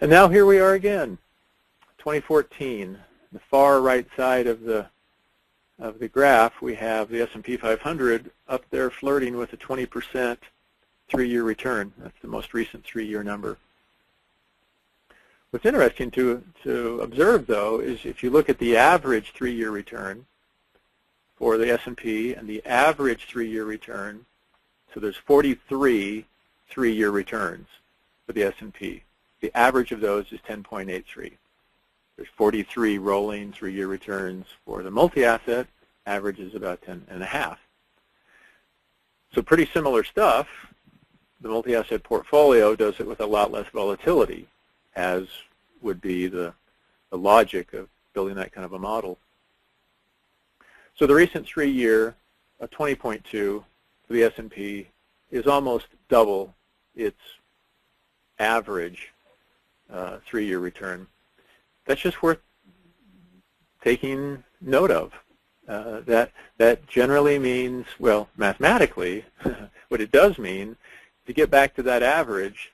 And now here we are again, 2014. The far right side of the graph, we have the S&P 500 up there flirting with a 20% 3-year return. That's the most recent 3-year number. What's interesting to observe, though, is if you look at the average 3-year return for the S&P and the average 3-year return, so there's 43 3-year returns for the S&P. The average of those is 10.83. There's 43 rolling 3-year returns for the multi-asset. Average is about 10.5. So pretty similar stuff. The multi-asset portfolio does it with a lot less volatility, as would be the logic of building that kind of a model. So the recent 3-year, 20.2 for the S&P, is almost double its average 3-year return. That's just worth taking note of. That generally means, well, mathematically, what it does mean, to get back to that average,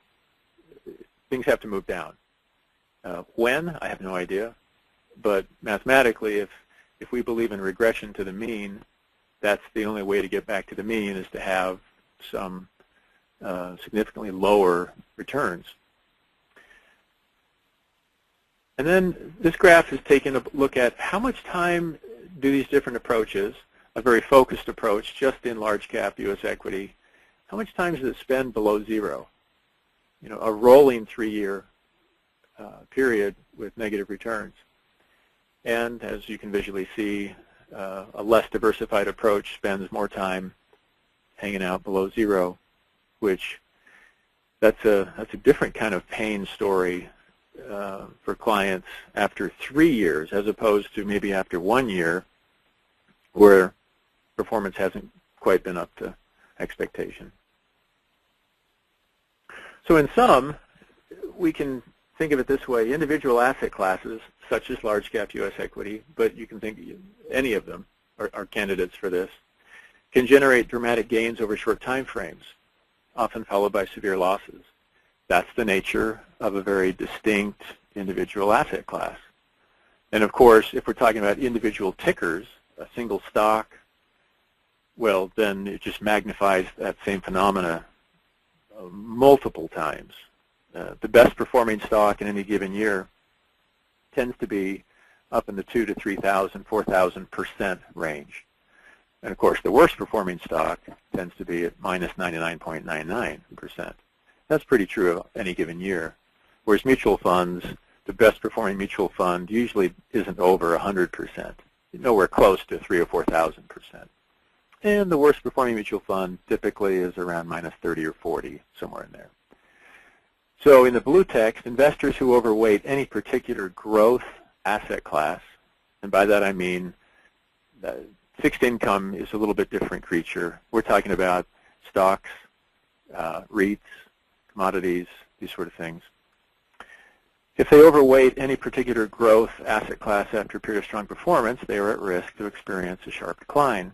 things have to move down. When? I have no idea. But mathematically, if we believe in regression to the mean, that's the only way to get back to the mean, is to have some significantly lower returns. And then this graph is taking a look at how much time do these different approaches, a very focused approach just in large cap U.S. equity, how much time does it spend below zero? You know, a rolling 3-year period with negative returns. And as you can visually see, a less diversified approach spends more time hanging out below zero, which that's a different kind of pain story for clients after 3 years, as opposed to maybe after 1 year, where performance hasn't quite been up to expectation. So in sum, we can think of it this way: individual asset classes, such as large cap U.S. equity, but you can think any of them are candidates for this, can generate dramatic gains over short time frames, often followed by severe losses. That's the nature of a very distinct individual asset class. And of course, if we're talking about individual tickers, a single stock, well, then it just magnifies that same phenomena multiple times. The best performing stock in any given year tends to be up in the 2,000 to 3,000, 4,000% range. And of course, the worst performing stock tends to be at minus 99.99%. That's pretty true of any given year. Whereas mutual funds, the best performing mutual fund usually isn't over 100%, nowhere close to 3,000 or 4,000%. And the worst performing mutual fund typically is around minus 30 or 40, somewhere in there. So in the blue text, investors who overweight any particular growth asset class, and by that I mean fixed income is a little bit different creature. We're talking about stocks, REITs, commodities, these sort of things. If they overweight any particular growth asset class after a period of strong performance, they are at risk to experience a sharp decline.